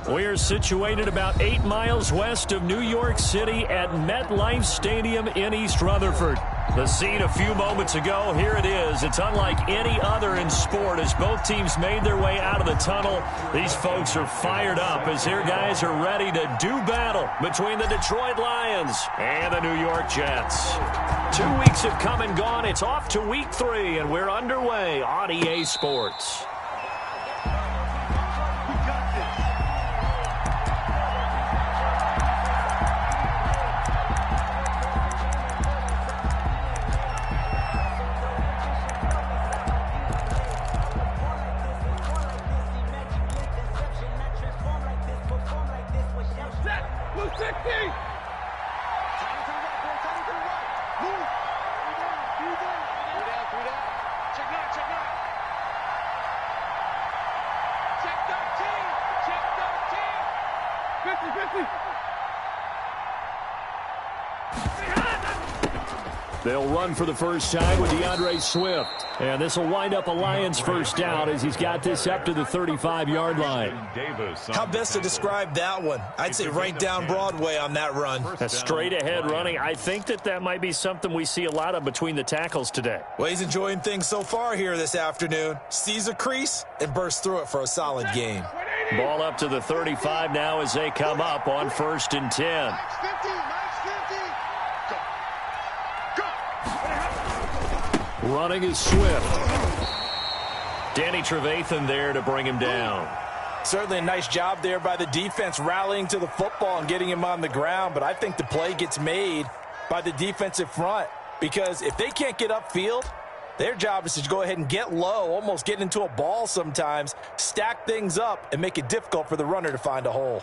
We're situated about 8 miles west of New York City at MetLife Stadium in East Rutherford. The scene a few moments ago, here it is. It's unlike any other in sport as both teams made their way out of the tunnel. These folks are fired up as their guys are ready to do battle between the Detroit Lions and the New York Jets. 2 weeks have come and gone. It's off to week 3, and we're underway on EA Sports. They'll run for the first time with DeAndre Swift. And this will wind up a Lions first down as he's got this up to the 35-yard line. How best to describe that one? I'd say right down Broadway on that run. A straight-ahead running. I think that might be something we see a lot of between the tackles today. Well, he's enjoying things so far here this afternoon. Sees a crease and bursts through it for a solid gain. Ball up to the 35 now as they come up on 1st and 10. Running is Swift. Danny Trevathan there to bring him down. Certainly a nice job there by the defense rallying to the football and getting him on the ground, but I think the play gets made by the defensive front because if they can't get upfield, their job is to go ahead and get low, almost get into a ball sometimes, stack things up, and make it difficult for the runner to find a hole.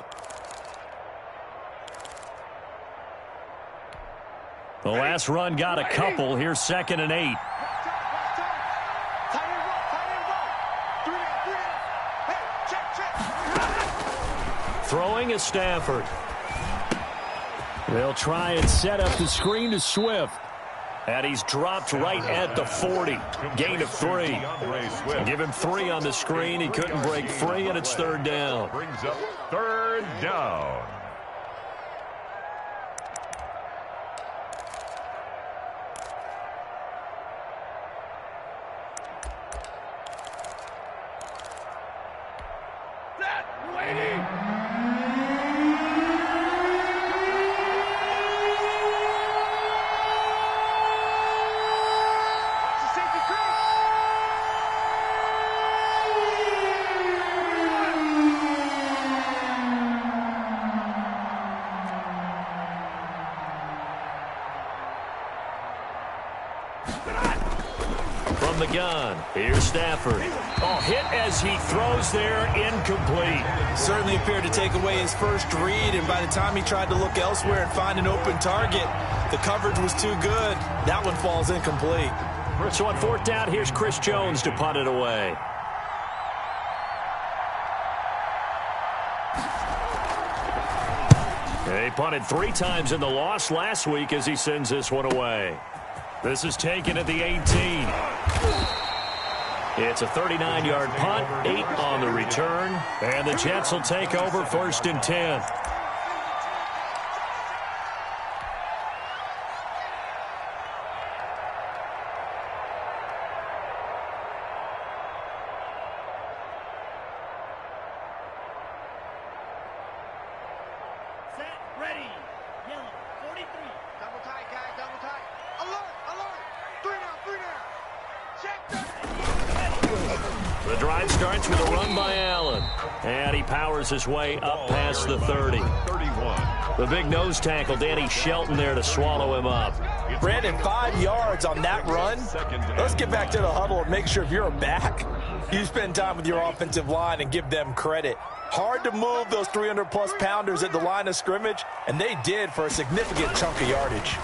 The last run got a couple. Here's 2nd and 8. Throwing is Stafford. They'll try and set up the screen to Swift. And he's dropped right at the 40. Gain of 3. Give him 3 on the screen. He couldn't break free, and it's 3rd down. Brings up 3rd down. From the gun, here's Stafford. Oh, hit as he throws there, incomplete. Certainly appeared to take away his first read, and by the time he tried to look elsewhere and find an open target, the coverage was too good. That one falls incomplete. So on 4th down, here's Chris Jones to punt it away. He punted 3 times in the loss last week as he sends this one away. This is taken at the 18. It's a 39-yard punt, 8 on the return, and the Jets will take over 1st and 10. The drive starts with a run by Allen. And he powers his way up past the 30. The big nose tackle, Danny Shelton, there to swallow him up. Brandon, 5 yards on that run. Let's get back to the huddle and make sure if you're a back, you spend time with your offensive line and give them credit. Hard to move those 300-plus pounders at the line of scrimmage, and they did for a significant chunk of yardage.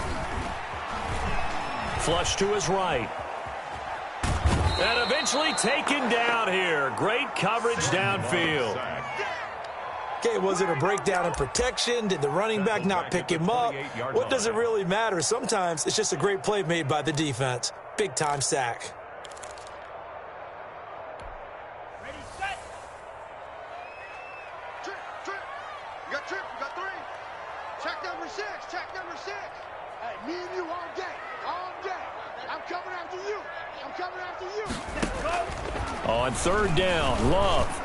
Flush to his right. And eventually taken down here. Great coverage downfield. Okay, was it a breakdown in protection? Did the running back not pick him up? What does it really matter? Sometimes it's just a great play made by the defense. Big-time sack. Ready, set. On third down, Love.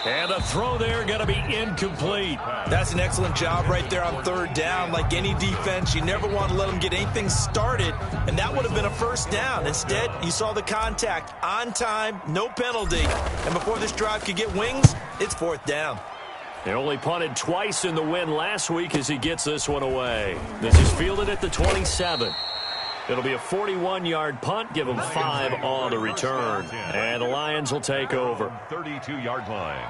And the throw there going to be incomplete. That's an excellent job right there on third down. Like any defense, you never want to let them get anything started, and that would have been a first down. Instead, you saw the contact on time, no penalty. And before this drive could get wings, it's fourth down. They only punted twice in the win last week as he gets this one away. This is fielded at the 27. It'll be a 41-yard punt. Give them 5 on the return. And the Lions will take over. 32-yard line.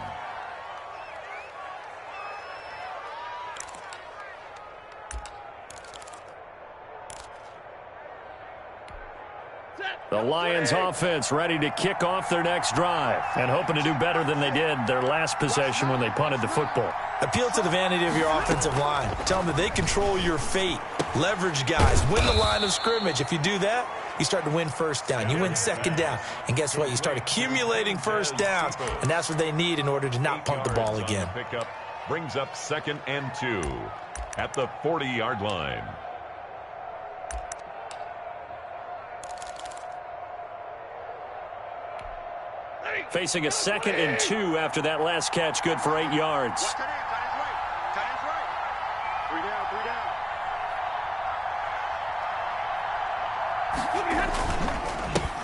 The Lions offense ready to kick off their next drive and hoping to do better than they did their last possession when they punted the football. Appeal to the vanity of your offensive line. Tell them that they control your fate. Leverage guys. Win the line of scrimmage. If you do that, you start to win first down. You win second down. And guess what? You start accumulating first downs. And that's what they need in order to not punt the ball again. Pickup brings up 2nd and 2 at the 40-yard line. Facing a 2nd and 2 after that last catch, good for 8 yards.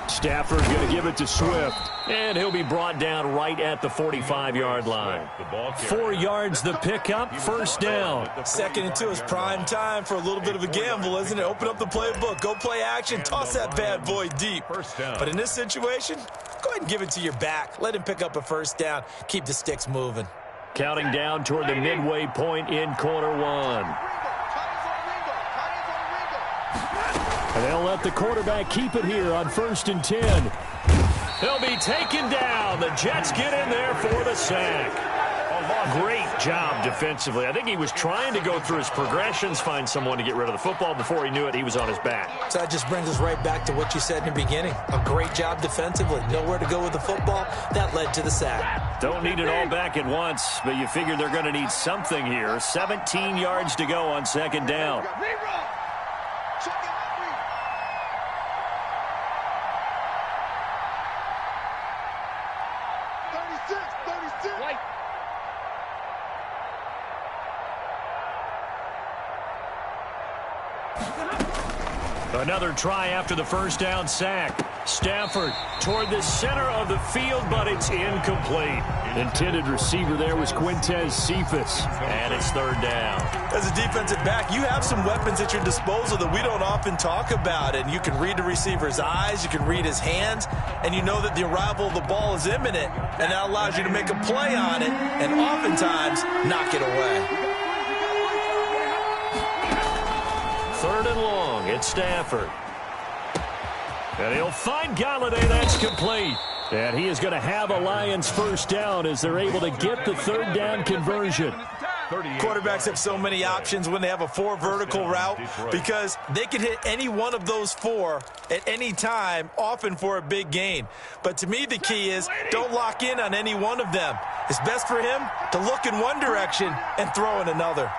Stafford going to give it to Swift, and he'll be brought down right at the 45-yard line. 4 yards the pickup, first down. 2nd and 2 is prime time for a little bit of a gamble, isn't it? Open up the playbook, go play action, toss that bad boy deep. But in this situation, go ahead and give it to your back. Let him pick up a first down. Keep the sticks moving. Counting down toward the midway point in quarter one. And they'll let the quarterback keep it here on 1st and 10. He'll be taken down. The Jets get in there for the sack. Great job defensively. I think he was trying to go through his progressions, find someone to get rid of the football. Before he knew it, he was on his back. So that just brings us right back to what you said in the beginning. A great job defensively. Nowhere to go with the football. That led to the sack. Don't need it all back at once, but you figure they're going to need something here. 17 yards to go on 2nd down. Another try after the first down sack. Stafford toward the center of the field, but it's incomplete. Intended receiver there was Quintez Cephas, and it's 3rd down. As a defensive back, you have some weapons at your disposal that we don't often talk about, and you can read the receiver's eyes, you can read his hands, and you know that the arrival of the ball is imminent, and that allows you to make a play on it, and oftentimes knock it away. 3rd and long, it's Stafford. And he'll find Galladay. That's complete. And he is going to have a Lions first down as they're able to get the 3rd down conversion. Quarterbacks have so many options when they have a 4 vertical route because they can hit any one of those 4 at any time, often for a big gain. But to me, the key is don't lock in on any one of them. It's best for him to look in one direction and throw in another.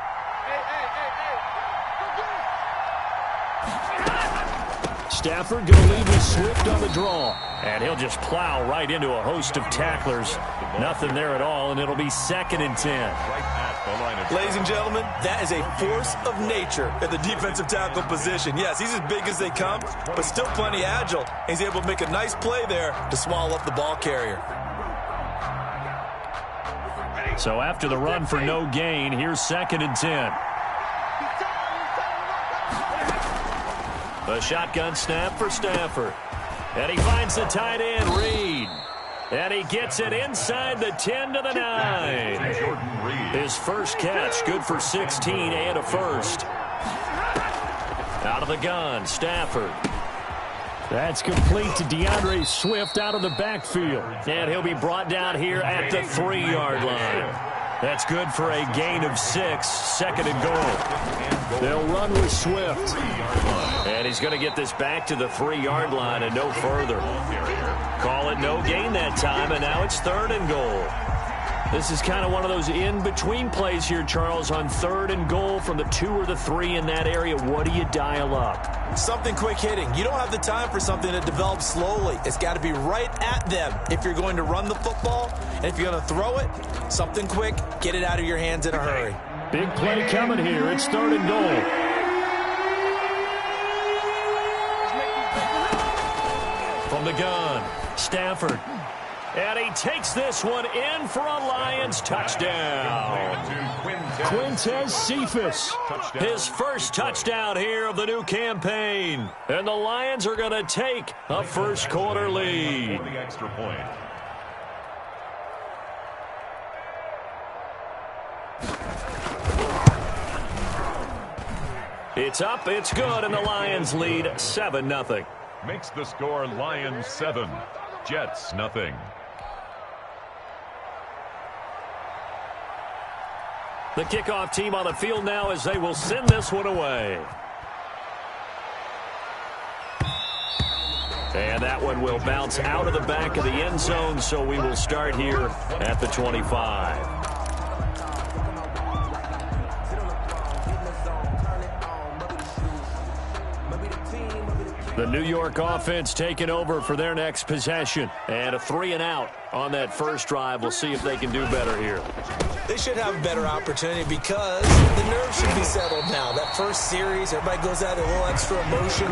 Stafford going to lead with Swift on the draw. And he'll just plow right into a host of tacklers. Nothing there at all, and it'll be 2nd and 10. Ladies and gentlemen, that is a force of nature at the defensive tackle position. Yes, he's as big as they come, but still plenty agile. He's able to make a nice play there to swallow up the ball carrier. So after the run for no gain, here's 2nd and 10. The shotgun snap for Stafford. And he finds the tight end, Reed. And he gets it inside the 10 to the 9. His first catch, good for 16 and a first. Out of the gun, Stafford. That's complete to DeAndre Swift out of the backfield. And he'll be brought down here at the 3-yard line. That's good for a gain of 6, 2nd and goal. They'll run with Swift. And he's going to get this back to the 3-yard line and no further. Call it no gain that time, and now it's 3rd and goal. This is kind of one of those in-between plays here, Charles, on 3rd and goal from the 2 or the 3 in that area. What do you dial up? Something quick hitting. You don't have the time for something that develops slowly. It's got to be right at them if you're going to run the football. And if you're going to throw it, something quick, get it out of your hands in a hurry. Big play coming here. It's 3rd and goal. From the gun, Stafford. And he takes this one in for a Lions touchdown. Quintez Cephas, his first touchdown here of the new campaign. And the Lions are going to take a first-quarter lead. For the extra point. It's up, it's good, and the Lions lead 7-0. Makes the score Lions 7, Jets nothing. The kickoff team on the field now as they will send this one away. And that one will bounce out of the back of the end zone, so we will start here at the 25. The New York offense taking over for their next possession. And a 3-and-out on that first drive. We'll see if they can do better here. They should have a better opportunity because the nerves should be settled now. That first series, everybody goes out a little extra emotion.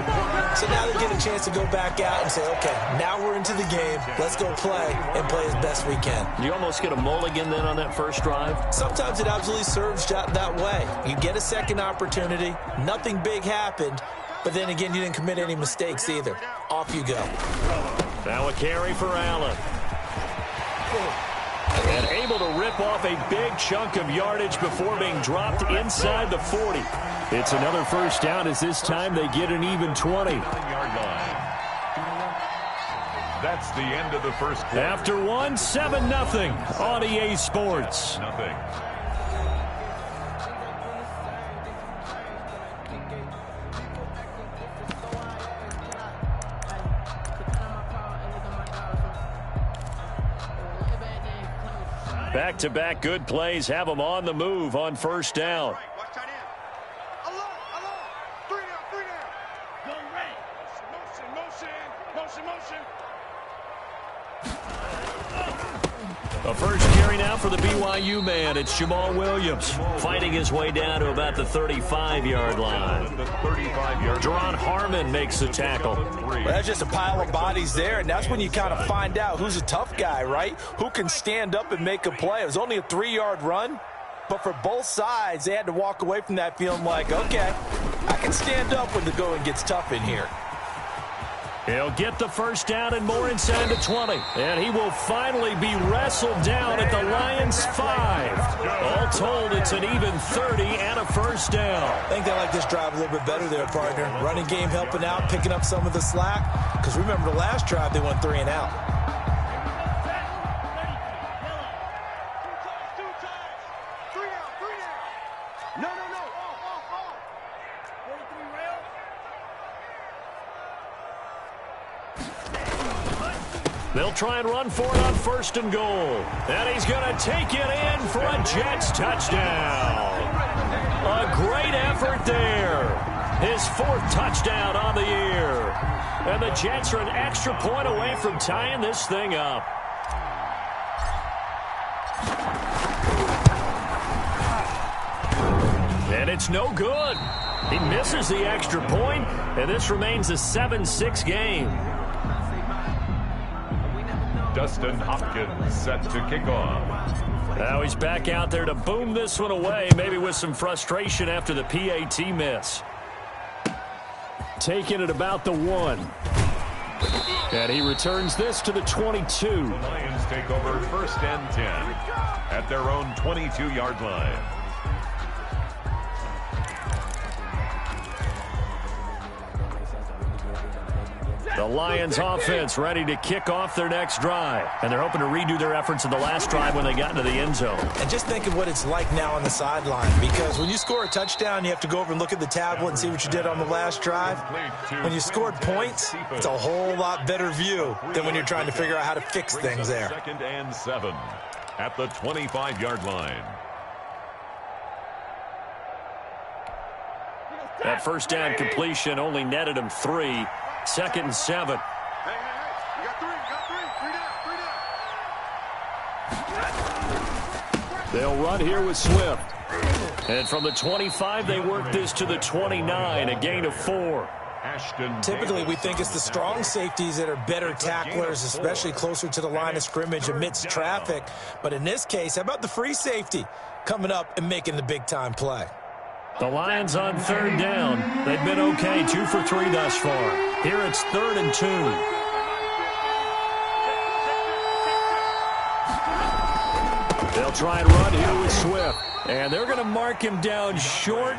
So now they get a chance to go back out and say, okay, now we're into the game. Let's go play and play as best we can. You almost get a mulligan then on that first drive? Sometimes it absolutely serves that way. You get a second opportunity. Nothing big happened. But then again, you didn't commit any mistakes either. Off you go. Now a carry for Allen. And able to rip off a big chunk of yardage before being dropped inside the 40. It's another first down as this time they get an even 20. That's the end of the first quarter. After one, 7-0 on EA Sports. Nothing. Back-to-back good plays have them on the move on first down. A first carry now for the BYU man. It's Jamal Williams fighting his way down to about the 35-yard line. Jerron Harmon makes the tackle. Well, that's just a pile of bodies there, and that's when you kind of find out who's a tough guy, right? Who can stand up and make a play. It was only a 3-yard run, but for both sides, they had to walk away from that feeling like, okay, I can stand up when the going gets tough in here. He'll get the first down and more inside the 20. And he will finally be wrestled down at the Lions' 5. All told, it's an even 30 and a first down. I think they like this drive a little bit better there, partner. Running game helping out, picking up some of the slack. Because remember the last drive, they went 3-and-out. They'll try and run for it on first and goal. And he's going to take it in for a Jets touchdown. A great effort there. His 4th touchdown on the year. And the Jets are an extra point away from tying this thing up. And it's no good. He misses the extra point, and this remains a 7-6 game. Dustin Hopkins set to kick off. Now he's back out there to boom this one away, maybe with some frustration after the PAT miss. Taking it about the 1. And he returns this to the 22. The Lions take over first and 10 at their own 22-yard line. The Lions offense ready to kick off their next drive. And they're hoping to redo their efforts in the last drive when they got into the end zone. And just think of what it's like now on the sideline. Because when you score a touchdown, you have to go over and look at the tablet and see what you did on the last drive. When you scored points, it's a whole lot better view than when you're trying to figure out how to fix things there. 2nd and 7 at the 25-yard line. That first down completion only netted him 3. 2nd and 7. Hey, you got 3. They'll run here with Swift. And from the 25, they work this to the 29, a gain of 4. Typically, we think it's the strong safeties that are better tacklers, especially closer to the line of scrimmage amidst traffic. But in this case, how about the free safety coming up and making the big-time play? The Lions on 3rd down. They've been okay, 2 for 3 thus far. Here it's 3rd and 2. They'll try and run here with Swift. And they're going to mark him down short,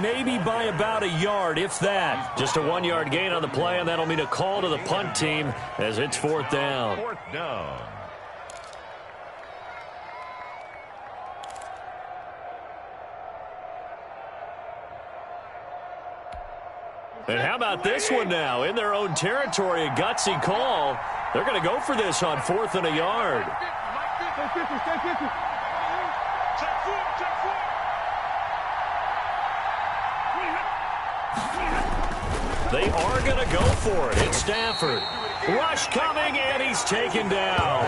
maybe by about a yard, if that. Just a 1-yard gain on the play, and that'll mean a call to the punt team as it's 4th down. 4th down. And how about this one now? In their own territory, a gutsy call. They're going to go for this on 4th and a yard. They are going to go for it. It's Stafford. Rush coming, and he's taken down.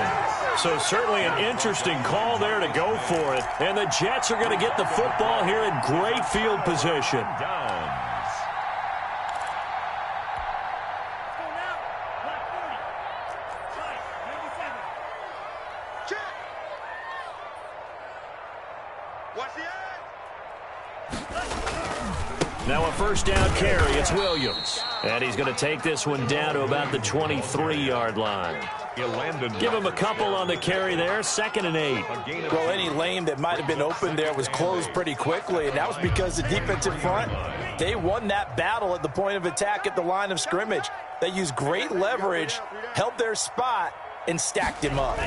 So certainly an interesting call there to go for it. And the Jets are going to get the football here in great field position. Downs. Now a first down carry. It's Williams. And he's going to take this one down to about the 23-yard line. Give him a couple on the carry there. 2nd and 8. Well, any lane that might have been open there was closed pretty quickly, and that was because the defensive front, they won that battle at the point of attack at the line of scrimmage. They used great leverage, held their spot, and stacked him up.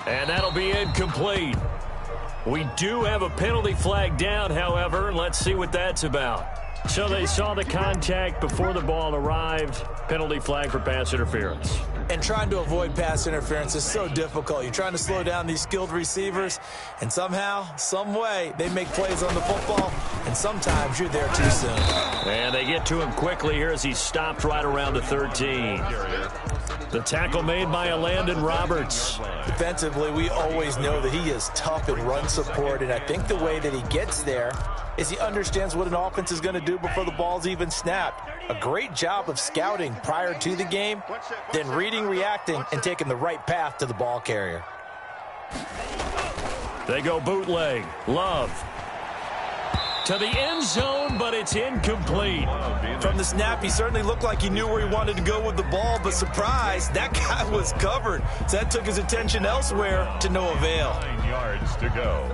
And that'll be incomplete. We do have a penalty flag down, however, and let's see what that's about. So they saw the contact before the ball arrived. Penalty flag for pass interference. And trying to avoid pass interference is so difficult. You're trying to slow down these skilled receivers, and somehow, some way, they make plays on the football, and sometimes you're there too soon. And they get to him quickly here as he stopped right around the 13. The tackle made by Landon Roberts. Defensively, we always know that he is tough in run support, and I think the way that he gets there is he understands what an offense is going to do before the ball's even snapped. A great job of scouting prior to the game, then reading, reacting, and taking the right path to the ball carrier. They go bootleg. Love. To the end zone, but it's incomplete. From the snap, he certainly looked like he knew where he wanted to go with the ball, but surprise, that guy was covered. So that took his attention elsewhere to no avail. 9 yards to go.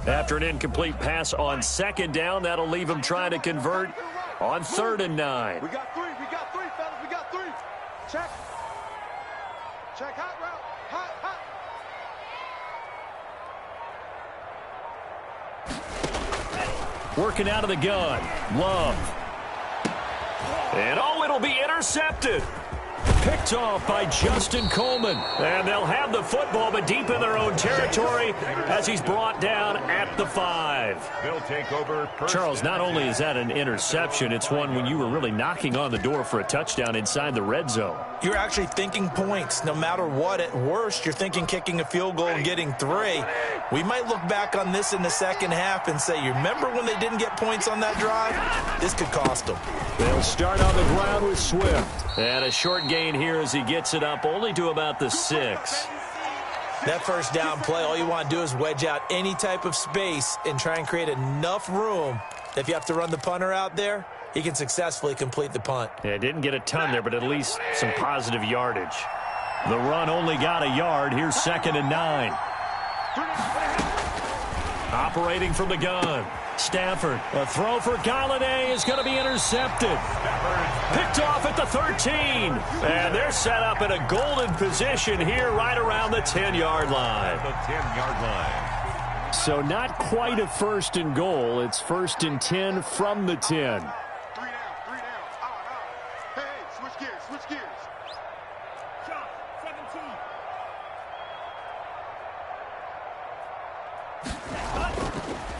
After an incomplete pass on 2nd down, that'll leave him trying to convert on 3rd and 9. We got 3, fellas, we got 3. Check, hot route, hot. Working out of the gun. Love. And it'll be intercepted. Picked off by Justin Coleman. And they'll have the football, but deep in their own territory as he's brought down at the 5. They'll take over. Charles, not only is that an interception, it's one when you were really knocking on the door for a touchdown inside the red zone. You're actually thinking points no matter what. At worst, you're thinking kicking a field goal and getting 3. We might look back on this in the second half and say, you remember when they didn't get points on that drive? This could cost them. They'll start on the ground with Swift. And a short gain here as he gets it up only to about the 6. That first down play, all you want to do is wedge out any type of space and try and create enough room that if you have to run the punter out there, he can successfully complete the punt. Yeah, didn't get a ton there, but at least some positive yardage. The run only got a yard. Here's 2nd and 9. Operating from the gun. Stafford, a throw for Galladay is going to be intercepted. Picked off at the 13. And they're set up in a golden position here right around the 10-yard line. The 10-yard line. So not quite a 1st and goal. It's 1st and 10 from the 10. Switch gears. Switch gears. Shot 17.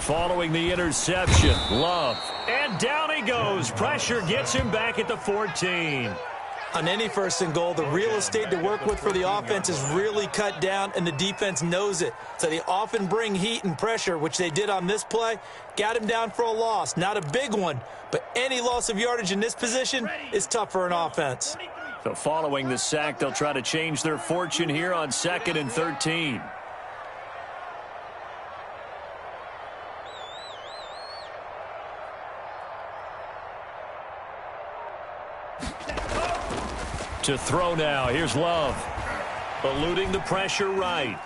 Following the interception, Love. And down he goes. Pressure gets him back at the 14. On any first and goal, the real estate to work with for the offense is really cut down, and the defense knows it. So they often bring heat and pressure, which they did on this play. Got him down for a loss. Not a big one, but any loss of yardage in this position is tough for an offense. So following the sack, they'll try to change their fortune here on 2nd and 13. To throw now. Here's Love. Eluding the pressure right.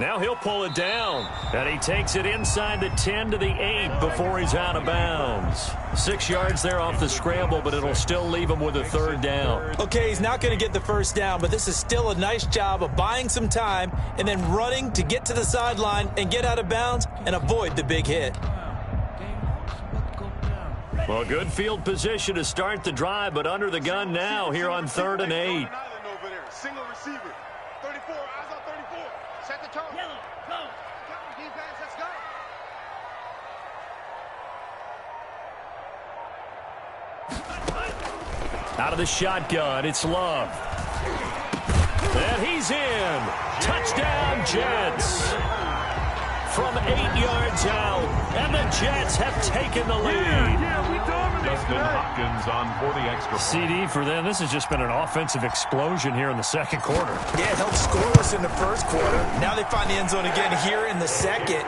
Now he'll pull it down. And he takes it inside the 10 to the 8 before he's out of bounds. 6 yards there off the scramble, but it'll still leave him with a 3rd down. Okay, he's not going to get the first down, but this is still a nice job of buying some time and then running to get to the sideline and get out of bounds and avoid the big hit. Well, good field position to start the drive, but under the gun now here on 3rd and 8. Single receiver. 34, eyes on 34. Set the tone. Yellow, go. Defense, let's go. Out of the shotgun, it's Love. And he's in. Touchdown, Jets. From 8 yards out, and the Jets have taken the lead. Justin Hopkins on for the extra point. CD for them. This has just been an offensive explosion here in the 2nd quarter. Yeah, it held scoreless in the 1st quarter. Now they find the end zone again here in the 2nd.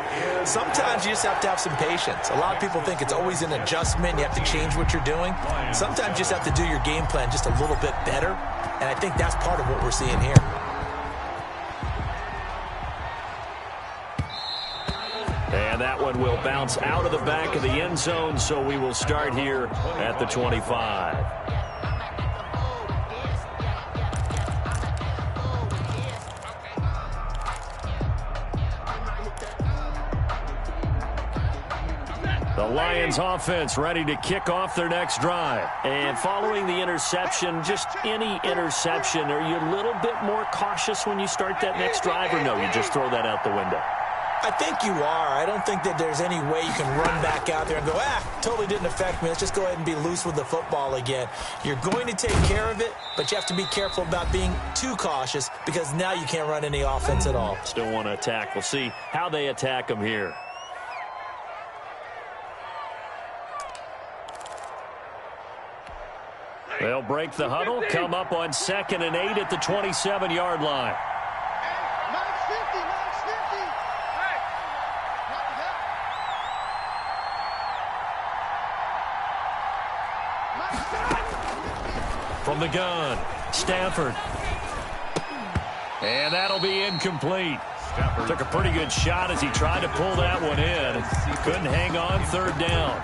Sometimes you just have to have some patience. A lot of people think it's always an adjustment. You have to change what you're doing. Sometimes you just have to do your game plan just a little bit better, and I think that's part of what we're seeing here. And that one will bounce out of the back of the end zone, so we will start here at the 25. The Lions offense ready to kick off their next drive. And following the interception, just any interception, are you a little bit more cautious when you start that next drive, or no, you just throw that out the window? I think you are. I don't think that there's any way you can run back out there and go, totally didn't affect me. Let's just go ahead and be loose with the football again. You're going to take care of it, but you have to be careful about being too cautious because now you can't run any offense at all. Still want to attack. We'll see how they attack them here. They'll break the huddle, come up on 2nd and 8 at the 27-yard line. From the gun, Stafford. And that'll be incomplete. Took a pretty good shot as he tried to pull that one in. Couldn't hang on 3rd down.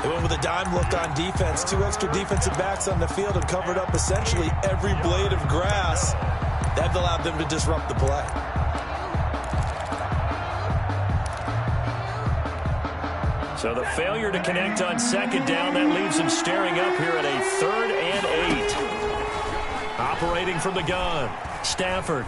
They went with a dime look on defense. 2 extra defensive backs on the field and covered up essentially every blade of grass. That allowed them to disrupt the play. So the failure to connect on 2nd down, that leaves him staring up here at a 3rd and 8. Operating from the gun, Stafford.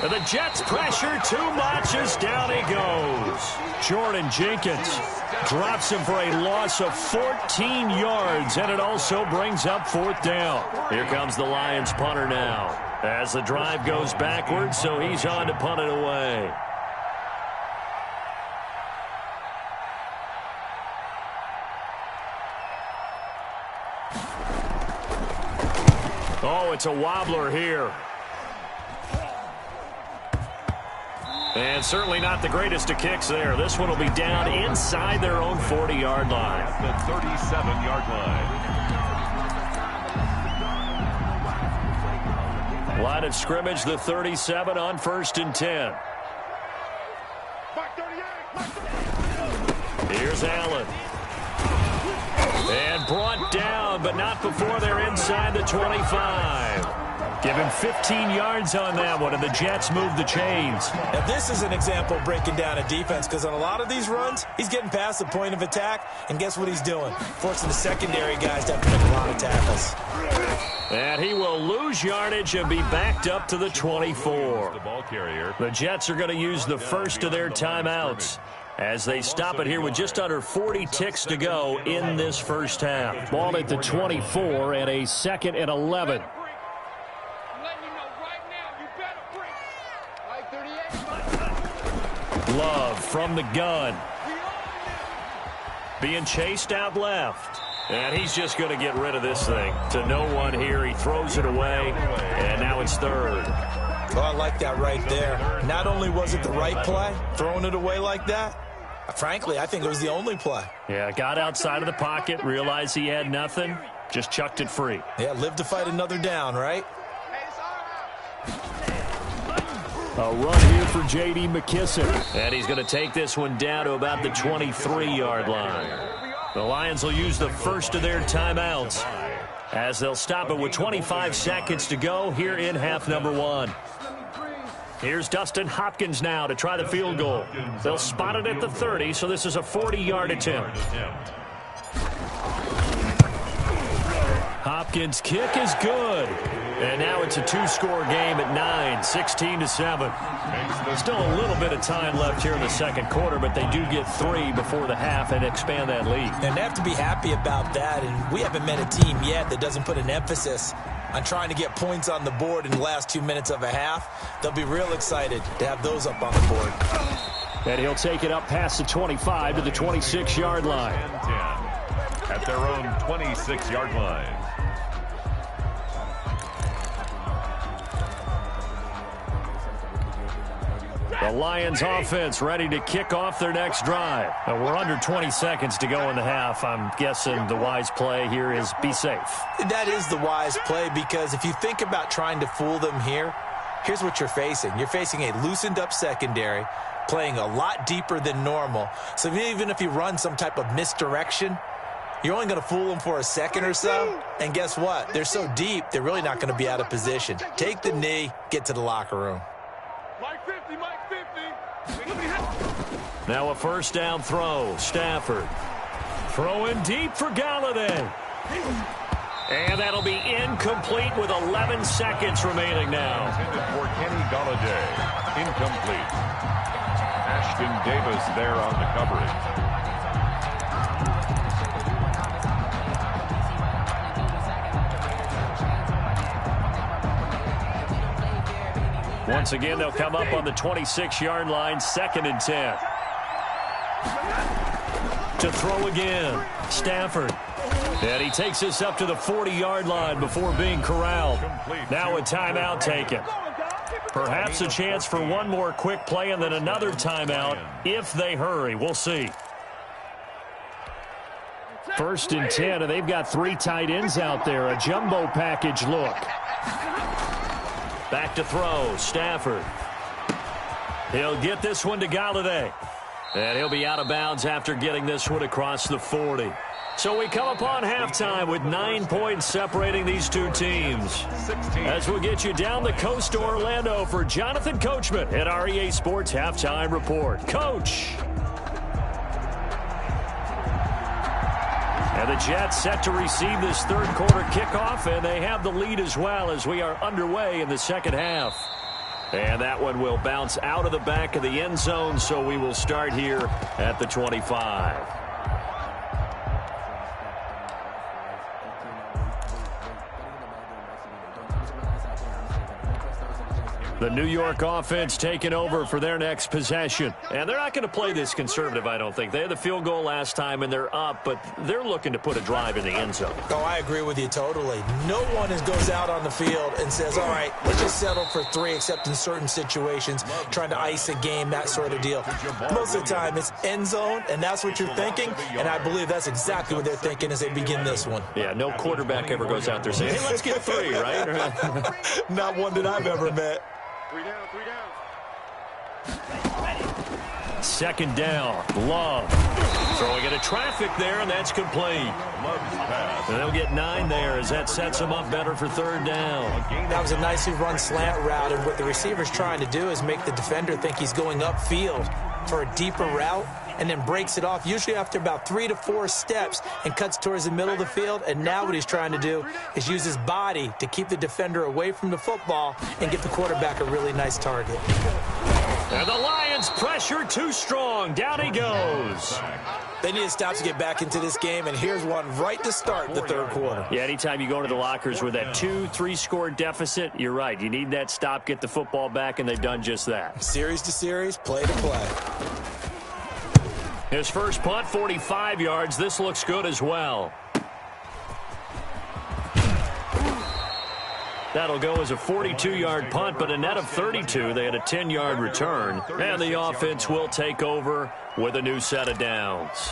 And the Jets pressure too much as down he goes. Jordan Jenkins drops him for a loss of 14 yards, and it also brings up 4th down. Here comes the Lions punter now as the drive goes backwards, so he's on to punt it away. Oh, it's a wobbler here. And certainly not the greatest of kicks there. This one will be down inside their own 40-yard line. At the 37-yard line. Line of scrimmage, the 37 on 1st and 10. Here's Allen. And brought down, but not before they're inside the 25. Give him 15 yards on that one, and the Jets move the chains. Now, this is an example of breaking down a defense because on a lot of these runs, he's getting past the point of attack, and guess what he's doing? Forcing the secondary guys to have to make a lot of tackles. And he will lose yardage and be backed up to the 24. The ball carrier. The Jets are going to use the first of their timeouts as they stop it here with just under 40 ticks to go in this first half. Ball at the 24 and a 2nd and 11. Love from the gun. Being chased out left. And he's just going to get rid of this thing. To no one here. He throws it away. And now it's 3rd. Well, I like that right there. Not only was it the right play, throwing it away like that, frankly, I think it was the only play. Yeah, got outside of the pocket, realized he had nothing, just chucked it free. Yeah, live to fight another down, right? A run here for J.D. McKissick. And he's going to take this one down to about the 23-yard line. The Lions will use the first of their timeouts as they'll stop it with 25 seconds to go here in half number 1. Here's Dustin Hopkins now to try the field goal. They'll spot it at the 30, so this is a 40-yard attempt. Hopkins' kick is good. And now it's a 2-score game at 9, 16-7. Still a little bit of time left here in the second quarter, but they do get 3 before the half and expand that lead. And they have to be happy about that, and we haven't met a team yet that doesn't put an emphasis on trying to get points on the board in the last 2 minutes of a half. They'll be real excited to have those up on the board. And he'll take it up past the 25 to the 26-yard line. 10 at their own 26-yard line. The Lions offense ready to kick off their next drive. We're under 20 seconds to go in the half. I'm guessing the wise play here is be safe. That is the wise play, because if you think about trying to fool them here, here's what you're facing. You're facing a loosened up secondary, playing a lot deeper than normal. So even if you run some type of misdirection, you're only going to fool them for a second or so. And guess what? They're so deep, they're really not going to be out of position. Take the knee, get to the locker room. Mike 50, Mike 50. Now a first down throw. Stafford throwing deep for Galladay. And that'll be incomplete with 11 seconds remaining now. Intended for Kenny Galladay. Incomplete. Ashton Davis there on the coverage. Once again, they'll come up on the 26-yard line, 2nd and 10. To throw again, Stafford. And he takes this up to the 40-yard line before being corralled. Now a timeout taken. Perhaps a chance for one more quick play and then another timeout if they hurry. We'll see. 1st and 10, and they've got 3 tight ends out there. A jumbo package look. Back to throw, Stafford. He'll get this one to Galladay. And he'll be out of bounds after getting this one across the 40. So we come upon halftime with 9 points separating these two teams. As we'll get you down the coast to Orlando for Jonathan Coachman at our EA Sports Halftime Report. Coach. And the Jets set to receive this third quarter kickoff, and they have the lead as well as we are underway in the second half. And that one will bounce out of the back of the end zone, so we will start here at the 25. The New York offense taking over for their next possession. And they're not going to play this conservative, I don't think. They had the field goal last time, and they're up, but they're looking to put a drive in the end zone. Oh, I agree with you totally. No one goes out on the field and says, all right, let's just settle for 3, except in certain situations, trying to ice a game, that sort of deal. Most of the time, it's end zone, and that's what you're thinking, and I believe that's exactly what they're thinking as they begin this one. Yeah, no quarterback ever goes out there saying, hey, let's get 3, right? Not one that I've ever met. 3 down, 3 down. Second down, Love. Throwing into traffic there, and that's complete. And they'll get 9 there as that sets them up better for third down. That was a nicely run slant route, and what the receiver's trying to do is make the defender think he's going upfield for a deeper route, and then breaks it off, usually after about 3 to 4 steps, and cuts towards the middle of the field. And now what he's trying to do is use his body to keep the defender away from the football and get the quarterback a really nice target. And the Lions pressure too strong. Down he goes. They need to stop to get back into this game, and here's one right to start the third quarter. Yeah, anytime you go into the lockers with that 2-3 score deficit, you're right. You need that stop, get the football back, and they've done just that. Series to series, play to play. His first punt, 45 yards. This looks good as well. That'll go as a 42-yard punt, but a net of 32. They had a 10-yard return, and the offense will take over with a new set of downs.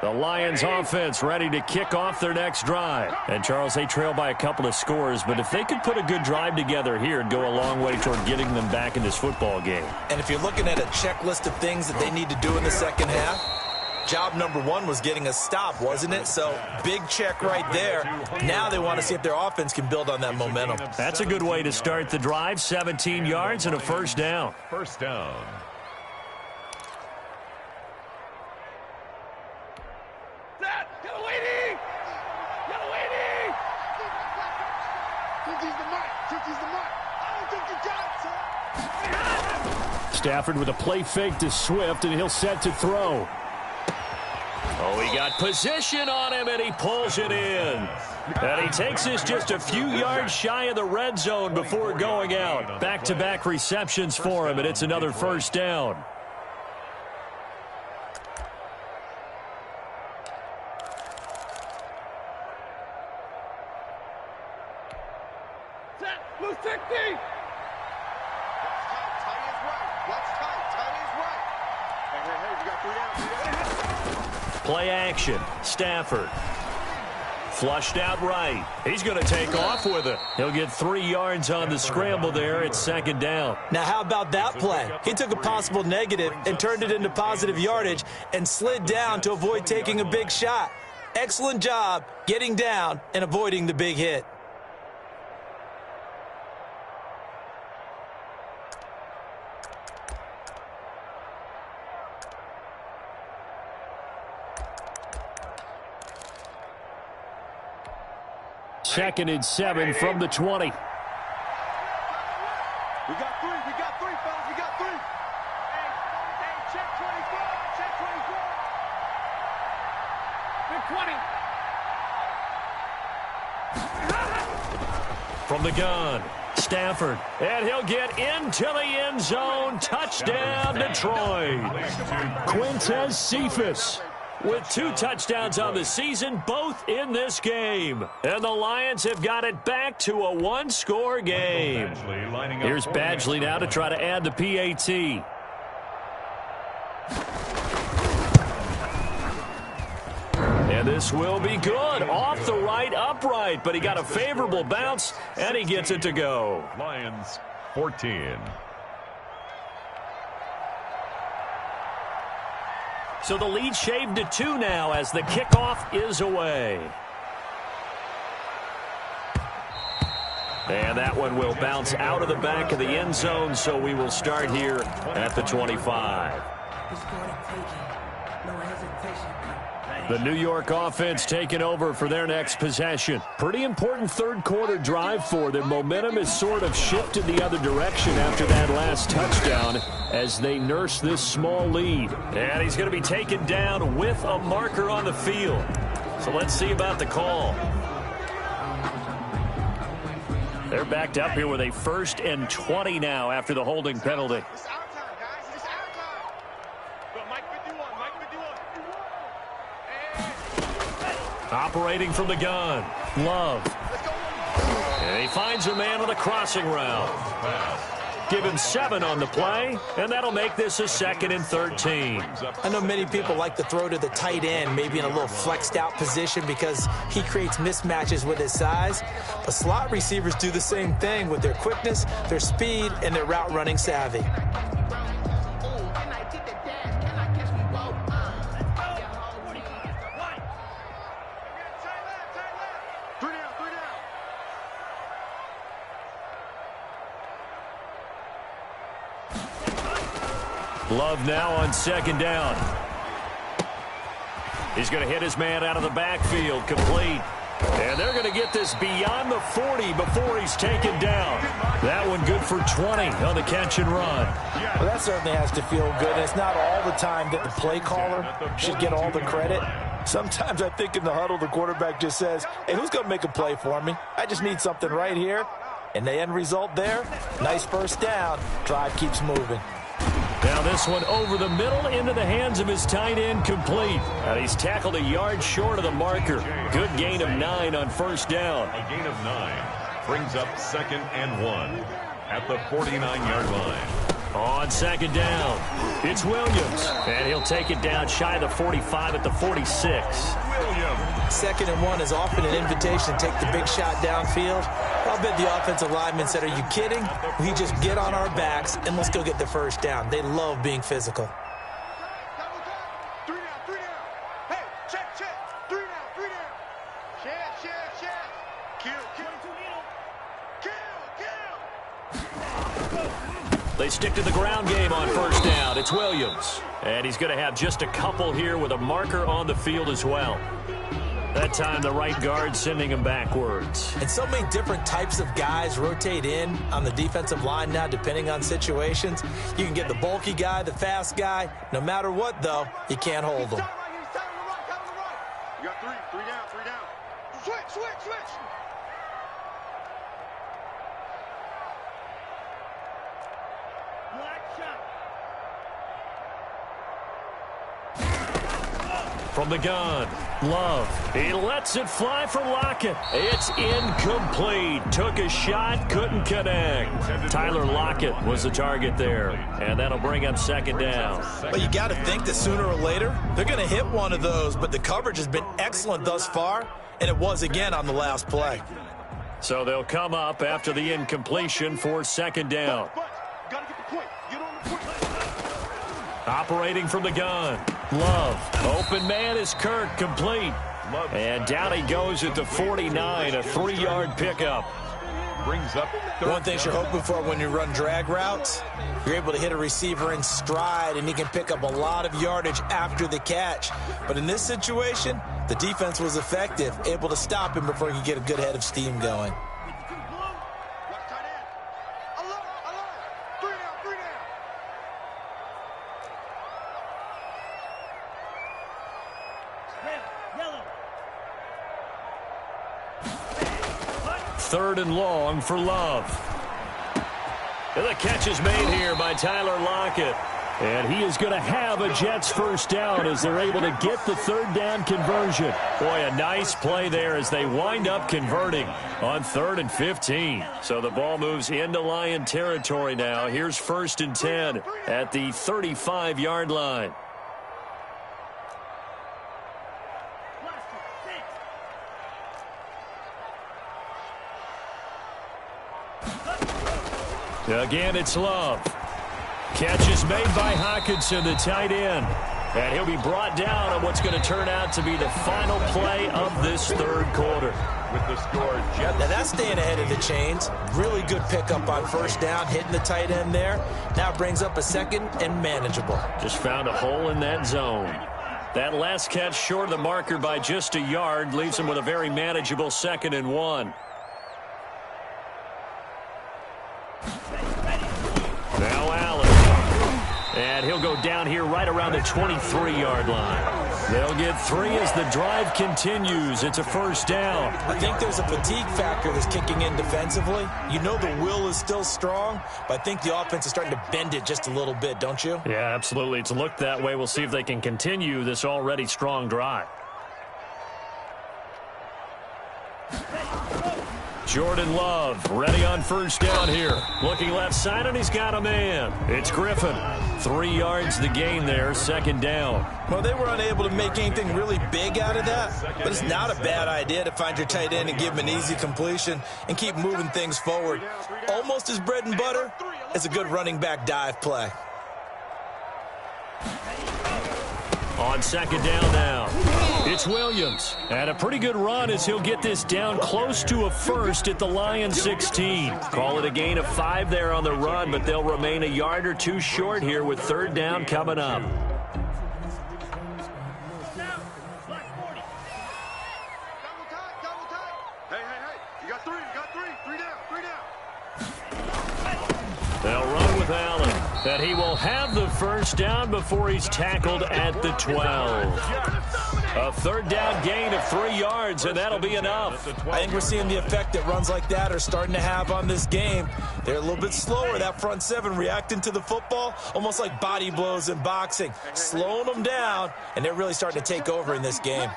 The Lions offense ready to kick off their next drive. And, Charles, they trail by a couple of scores, but if they could put a good drive together here, it'd go a long way toward getting them back in this football game. And if you're looking at a checklist of things that they need to do in the second half, job number 1 was getting a stop, wasn't it? So, big check right there. Now they want to see if their offense can build on that momentum. That's a good way to start the drive. 17 yards and a first down. First down. Stafford with a play fake to Swift, and he'll set to throw. Oh, he got position on him, and he pulls it in. And he takes this just a few yards shy of the red zone before going out. Back-to-back receptions for him, and it's another first down. Move 60! Play action. Stafford. Flushed out right. He's going to take off with it. He'll get 3 yards on the scramble there. It's second down. Now, how about that play? He took a possible negative and turned it into positive yardage and slid down to avoid taking a big shot. Excellent job getting down and avoiding the big hit. Second and 7 from the 20. We got 3, fellas, we got 3. Hey, check 24, check 24. Big 20. From the gun, Stafford. And he'll get into the end zone. Touchdown, Detroit. Quintez Cephas with 2 touchdowns on the season, both in this game. And the Lions have got it back to a 1-score game. Here's Badgley now to try to add the PAT. And this will be good. Off the right upright, but he got a favorable bounce, and he gets it to go. Lions 14. So the lead shaved to 2 now as the kickoff is away. And that one will bounce out of the back of the end zone, so we will start here at the 25. The New York offense taking over for their next possession. Pretty important third quarter drive for them. Momentum has sort of shifted the other direction after that last touchdown as they nurse this small lead. And he's going to be taken down with a marker on the field. So let's see about the call. They're backed up here with a 1st and 20 now after the holding penalty. Operating from the gun, Love. And he finds a man on the crossing route. Give him 7 on the play, and that'll make this a 2nd and 13. I know many people like to throw to the tight end, maybe in a little flexed out position because he creates mismatches with his size. But slot receivers do the same thing with their quickness, their speed, and their route running savvy. Love now on second down. He's going to hit his man out of the backfield, complete. And they're going to get this beyond the 40 before he's taken down. That one good for 20 on the catch and run. Well, that certainly has to feel good. It's not all the time that the play caller should get all the credit. Sometimes I think in the huddle, the quarterback just says, hey, who's going to make a play for me? I just need something right here. And the end result there, nice first down. Drive keeps moving. Now this one over the middle into the hands of his tight end, complete. And he's tackled a yard short of the marker. Good gain of 9 on first down. A gain of 9 brings up 2nd and 1 at the 49-yard line. On second down, it's Williams. And he'll take it down shy of the 45 at the 46. Williams. 2nd and 1 is often an invitation to take the big shot downfield. I'll bet the offensive lineman said, are you kidding? We just get on our backs and let's go get the first down. They love being physical. 3 down, 3 down. Hey, check. 3 down. Check. Kill. They stick to the ground game on first down. It's Williams. And he's going to have just a couple here with a marker on the field as well. That time the right guard sending him backwards. And so many different types of guys rotate in on the defensive line now depending on situations. You can get the bulky guy, the fast guy. No matter what, though, you can't hold them. You got 3 down. Switch. Black shot. From the gun, Love. He lets it fly for Lockett. It's incomplete. Took a shot, couldn't connect. Tyler Lockett was the target there, and that'll bring up second down. Well, you got to think that sooner or later they're going to hit one of those, but the coverage has been excellent thus far, and it was again on the last play. So they'll come up after the incompletion for second down. But gotta get the point. Get on the point. Operating from the gun, Love. Open man is Kirk, complete. And down he goes at the 49, a 3-yard pickup. Brings up One thing you're hoping for when you run drag routes, you're able to hit a receiver in stride, and he can pick up a lot of yardage after the catch. But in this situation, the defense was effective, able to stop him before he could get a good head of steam going. Watch tight end. Alert. 3 down. Red, yellow. 3rd and long for Love. And the catch is made here by Tyler Lockett. And he is going to have a Jets first down as they're able to get the 3rd down conversion. Boy, a nice play there as they wind up converting on 3rd and 15. So the ball moves into Lion territory now. Here's 1st and 10 at the 35-yard line. Again, it's Love. Catch is made by Hockenson, the tight end. And he'll be brought down on what's going to turn out to be the final play of this 3rd quarter. with the score. Now that's staying ahead of the chains. Really good pickup on first down, hitting the tight end there. Now brings up a 2nd and manageable. Just found a hole in that zone. That last catch short of the marker by just a yard leaves him with a very manageable 2nd and 1. Now Allen. And he'll go down here right around the 23-yard line. They'll get 3 as the drive continues. It's a first down. I think there's a fatigue factor that's kicking in defensively. You know the will is still strong, but I think the offense is starting to bend it just a little bit, don't you? Yeah, absolutely. It's looked that way. We'll see if they can continue this already strong drive. Jordan Love ready on first down here. Looking left side, and he's got a man. It's Griffin. 3 yards the gain there, 2nd down. Well, they were unable to make anything really big out of that, but it's not a bad idea to find your tight end and give him an easy completion and keep moving things forward. Almost as bread and butter as a good running back dive play. On second down now, it's Williams. And a pretty good run as he'll get this down close to a first at the Lions 16. Call it a gain of 5 there on the run, but they'll remain a yard or two short here with third down coming up. They'll run with Allen. That he will have the first down before he's tackled at the 12. A third down gain of 3 yards, and that'll be enough. I think we're seeing the effect that runs like that are starting to have on this game. They're a little bit slower, that front seven, reacting to the football, almost like body blows in boxing, slowing them down, and they're really starting to take over in this game.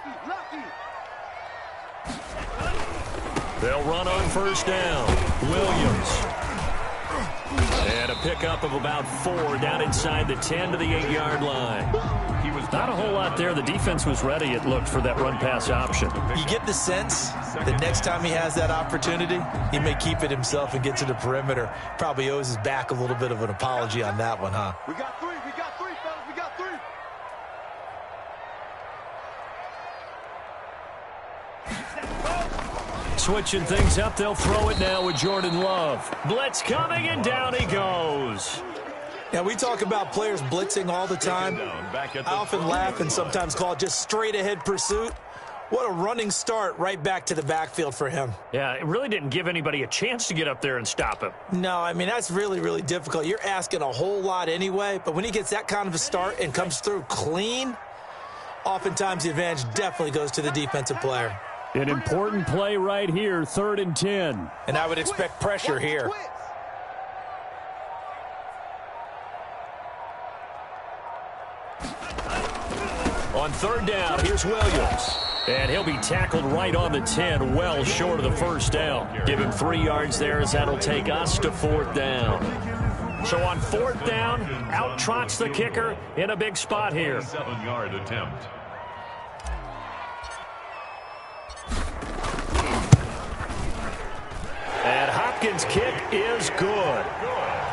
They'll run on first down. Williams. And a pickup of about 4 down inside the 10 to the 8-yard line. Not a whole lot there. The defense was ready, it looked, for that run-pass option. You get the sense that next time he has that opportunity, he may keep it himself and get to the perimeter. Probably owes his back a little bit of an apology on that one, huh? We got 3, fellas, we got 3. Switching things up, they'll throw it now with Jordan Love. Blitz coming, and down he goes. Yeah, we talk about players blitzing all the time. I often laugh and sometimes call it just straight-ahead pursuit. What a running start right back to the backfield for him. Yeah, it really didn't give anybody a chance to get up there and stop him. No, I mean, that's really, really difficult. You're asking a whole lot anyway, but when he gets that kind of a start and comes through clean, oftentimes the advantage definitely goes to the defensive player. An important play right here, 3rd and 10. And I would expect pressure here. On third down, here's Williams. And he'll be tackled right on the 10, well short of the first down. Give him 3 yards there as that'll take us to 4th down. So on 4th down, out trots the kicker in a big spot here. 7-yard attempt. And Hopkins' kick is good.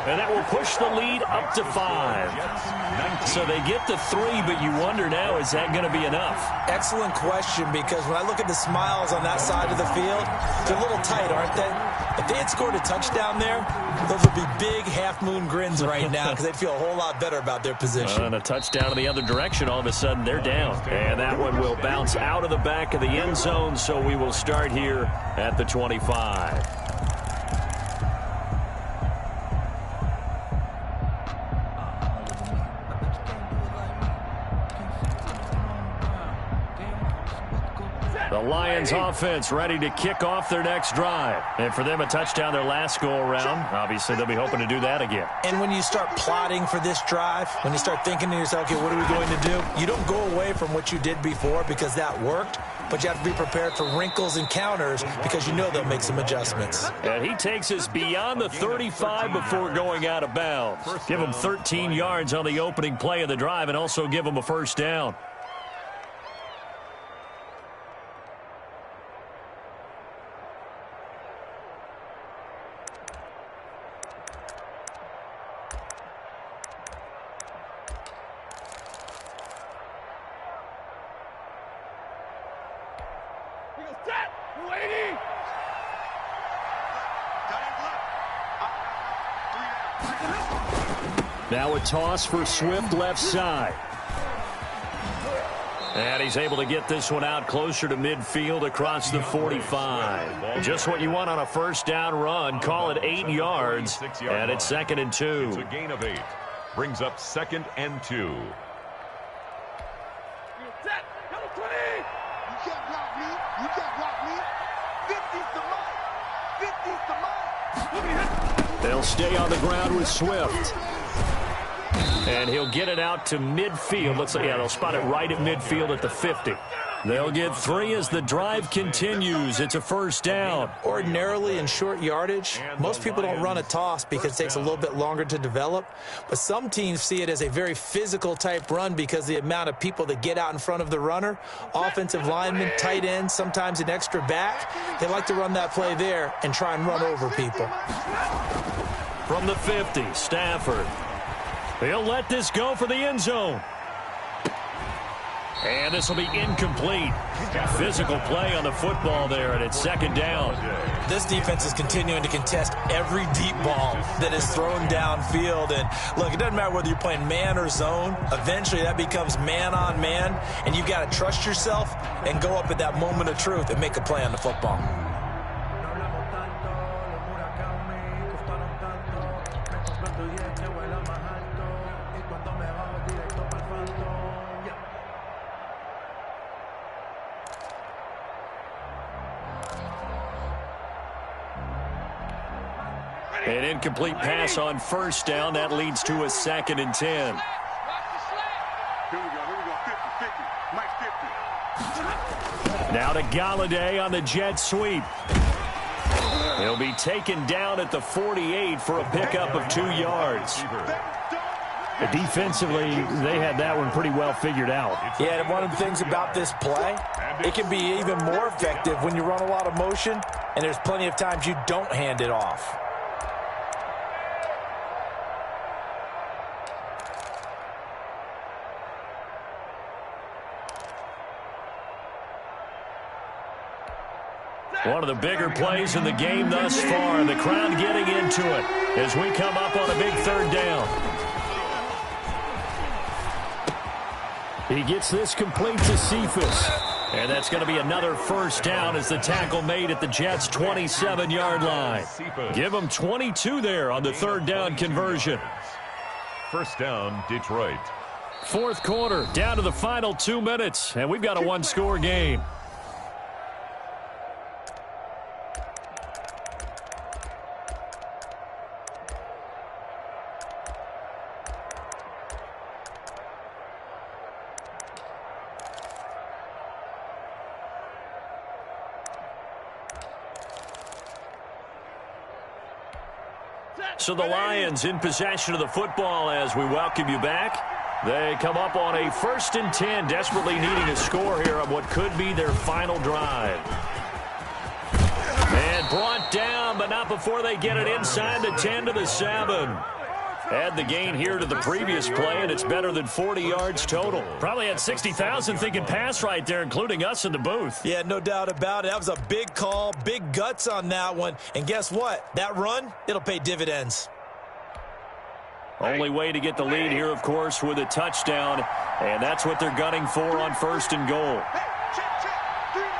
And that will push the lead up to 5. So they get to 3, but you wonder now, is that going to be enough? Excellent question, because when I look at the smiles on that side of the field, they're a little tight, aren't they? If they had scored a touchdown there, those would be big half-moon grins right now because they'd feel a whole lot better about their position. And a touchdown in the other direction, all of a sudden they're down. And that one will bounce out of the back of the end zone, so we will start here at the 25. The Lions offense ready to kick off their next drive. And for them, a touchdown their last go-around. Obviously, they'll be hoping to do that again. And when you start plotting for this drive, when you start thinking to yourself, okay, what are we going to do? You don't go away from what you did before because that worked, but you have to be prepared for wrinkles and counters because you know they'll make some adjustments. And he takes us beyond the 35 before going out of bounds. Give him 13 yards on the opening play of the drive and also give him a first down. Now a toss for Swift left side. And he's able to get this one out closer to midfield across the 45. Just what you want on a first down run. Call it 8 yards. And it's 2nd and 2. It's a gain of 8. Brings up 2nd and 2. You can't block me. You can't block me. 50's the mark. 50's the mark. They'll stay on the ground with Swift. And he'll get it out to midfield. Looks like, yeah, they'll spot it right at midfield at the 50. They'll get 3 as the drive continues. It's a first down. Ordinarily in short yardage, most people don't run a toss because it takes a little bit longer to develop. But some teams see it as a very physical type run because the amount of people that get out in front of the runner, offensive linemen, tight ends, sometimes an extra back. They like to run that play there and try and run over people. From the 50, Stafford. He'll let this go for the end zone. And this will be incomplete. Physical play on the football there, and it's second down. This defense is continuing to contest every deep ball that is thrown downfield. And, look, it doesn't matter whether you're playing man or zone. Eventually that becomes man-on-man, and you've got to trust yourself and go up at that moment of truth and make a play on the football. An incomplete pass on first down. That leads to a 2nd and 10. Here we go. 50-50. Mike 50. Now to Galladay on the jet sweep. He'll be taken down at the 48 for a pickup of 2 yards. Defensively, they had that one pretty well figured out. Yeah, and one of the things about this play, it can be even more effective when you run a lot of motion, and there's plenty of times you don't hand it off. One of the bigger plays in the game thus far. The crowd getting into it as we come up on a big 3rd down. He gets this complete to Cephas. And that's going to be another first down as the tackle made at the Jets' 27-yard line. Give them 22 there on the 3rd down conversion. First down, Detroit. 4th quarter, down to the final 2 minutes, and we've got a 1-score game. So the Lions in possession of the football as we welcome you back. They come up on a 1st and 10, desperately needing a score here on what could be their final drive. And brought down, but not before they get it inside the 10 to the 7. Add the gain here to the previous play, and it's better than 40 yards total. Probably had 60,000 thinking pass right there, including us in the booth. Yeah, no doubt about it. That was a big call, big guts on that one. And guess what? That run, it'll pay dividends. Only way to get the lead here, of course, with a touchdown. And that's what they're gunning for on 1st and goal. Hey, check. 3 down.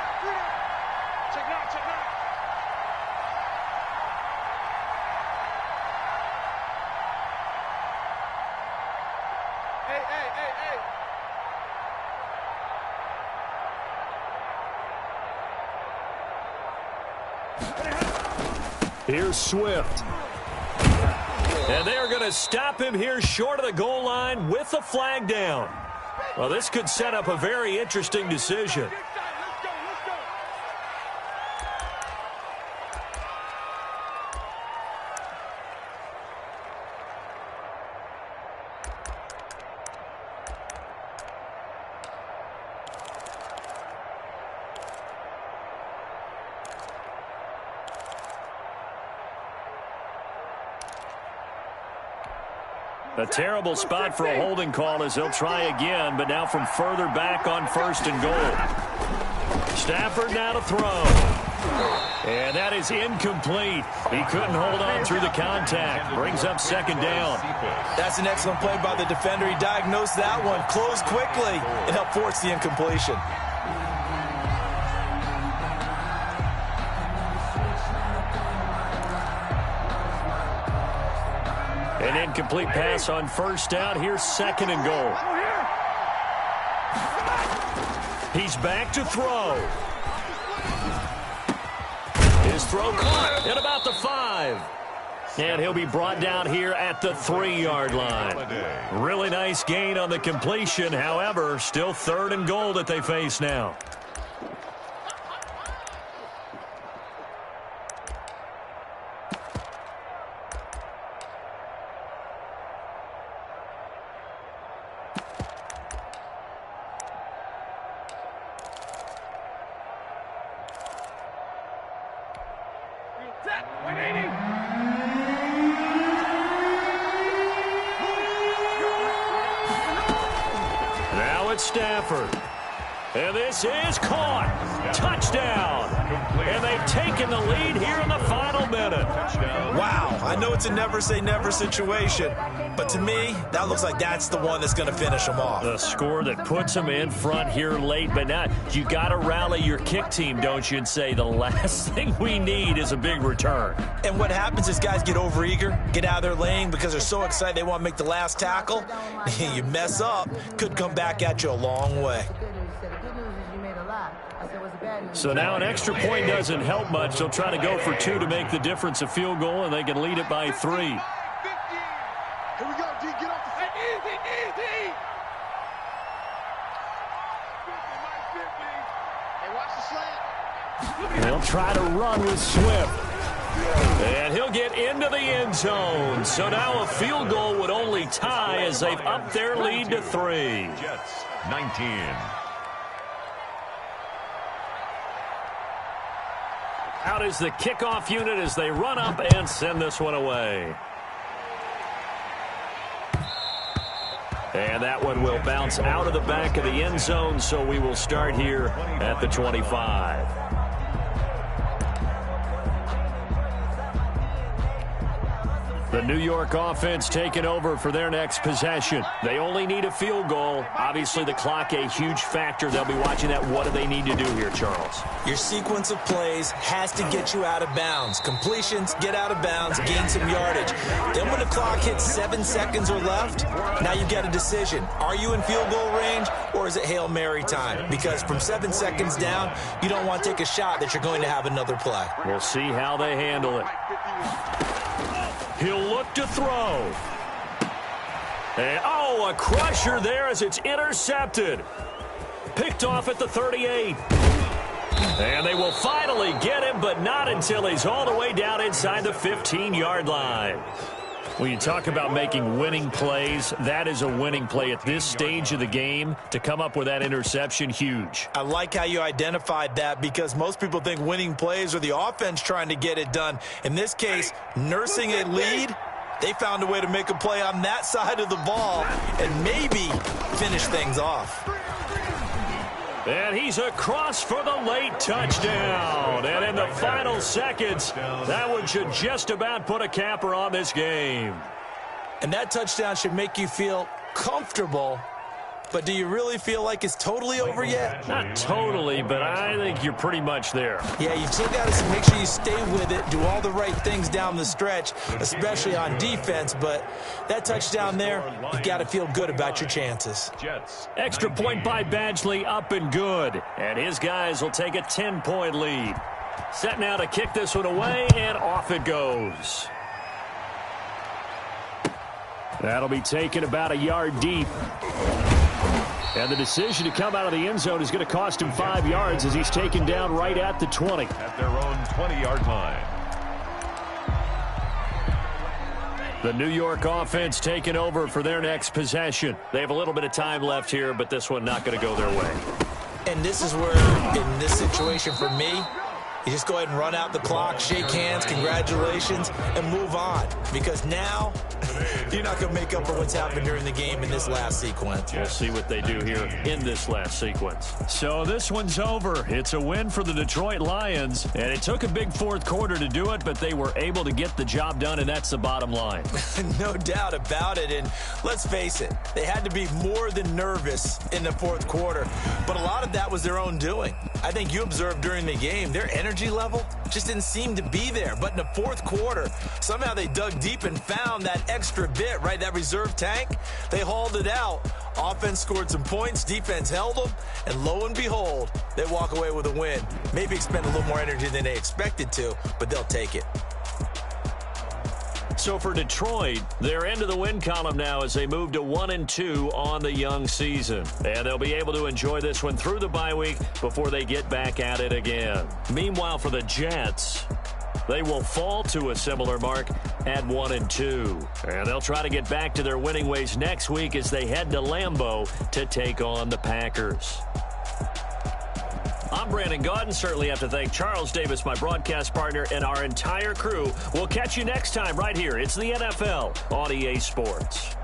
Check 9. Hey. Here's Swift. And they're going to stop him here short of the goal line with the flag down. Well, this could set up a very interesting decision. Let's go. A terrible spot for a holding call as they'll try again, but now from further back on 1st and goal. Stafford now to throw. And that is incomplete. He couldn't hold on through the contact. Brings up 2nd down. That's an excellent play by the defender. He diagnosed that one, closed quickly, and helped force the incompletion. An incomplete pass on 1st down. Here's 2nd and goal. He's back to throw. His throw caught at about the 5. And he'll be brought down here at the 3-yard line. Really nice gain on the completion. However, still 3rd and goal that they face now. it's Stafford. And this is caught. Touchdown. And they've taken the lead here in the final minute. Wow, I know it's a never-say-never situation, but to me, that looks like that's the one that's going to finish them off. The score that puts them in front here late, but now you got to rally your kick team, don't you, and say the last thing we need is a big return. And what happens is guys get overeager, get out of their lane because they're so excited they want to make the last tackle. You mess up, could come back at you a long way. So now an extra point doesn't help much. They'll try to go for 2 to make the difference a field goal, and they can lead it by 3. Here we go, D. Get off the field. Easy. Hey, watch the slant. They'll try to run with Swift. And he'll get into the end zone. So now a field goal would only tie as they've upped their lead to 3. Jets 19. Out is the kickoff unit as they run up and send this one away. And that one will bounce out of the back of the end zone, so we will start here at the 25. The New York offense taking over for their next possession. They only need a field goal. Obviously, the clock a huge factor. They'll be watching that. What do they need to do here, Charles? Your sequence of plays has to get you out of bounds. Completions, get out of bounds, gain some yardage. Then when the clock hits 7 seconds or left, now you've got a decision. Are you in field goal range, or is it Hail Mary time? Because from 7 seconds down, you don't want to take a shot that you're going to have another play. We'll see how they handle it. He'll look to throw. And, oh, a crusher there as it's intercepted. Picked off at the 38. And they will finally get him, but not until he's all the way down inside the 15-yard line. When you talk about making winning plays, that is a winning play at this stage of the game. To come up with that interception, huge. I like how you identified that because most people think winning plays are the offense trying to get it done. In this case, nursing a lead, they found a way to make a play on that side of the ball and maybe finish things off. And he's across for the late touchdown. And in the final seconds, that one should just about put a capper on this game. And that touchdown should make you feel comfortable. But do you really feel like it's totally over yet? Not totally, but I think you're pretty much there. Yeah, you've still got to make sure you stay with it, do all the right things down the stretch, especially on defense. But that touchdown there, you've got to feel good about your chances. Jets. Extra point by Badgley, up and good. And his guys will take a 10-point lead. Set now to kick this one away, and off it goes. That'll be taken about a yard deep. And the decision to come out of the end zone is going to cost him 5 yards as he's taken down right at the 20. At their own 20-yard line. The New York offense taking over for their next possession. They have a little bit of time left here, but this one not going to go their way. And this is where, in this situation for me, you just go ahead and run out the clock, shake hands, congratulations, and move on. Because now, you're not going to make up for what's happened during the game in this last sequence. We'll see what they do here in this last sequence. So this one's over. It's a win for the Detroit Lions, and it took a big fourth quarter to do it, but they were able to get the job done, and that's the bottom line. No doubt about it, and let's face it, they had to be more than nervous in the fourth quarter, but a lot of that was their own doing. I think you observed during the game, their energy level just didn't seem to be there, but in the fourth quarter, somehow they dug deep and found that extra bit, right, that reserve tank. They hauled it out. Offense scored some points, defense held them, and lo and behold, they walk away with a win. Maybe expend a little more energy than they expected to, but they'll take it. So for Detroit, they're into the win column now as they move to 1-2 on the young season. And they'll be able to enjoy this one through the bye week before they get back at it again. Meanwhile, for the Jets, they will fall to a similar mark at 1-2. And they'll try to get back to their winning ways next week as they head to Lambeau to take on the Packers. I'm Brandon Gaudin. Certainly have to thank Charles Davis, my broadcast partner, and our entire crew. We'll catch you next time right here. It's the NFL on EA Sports.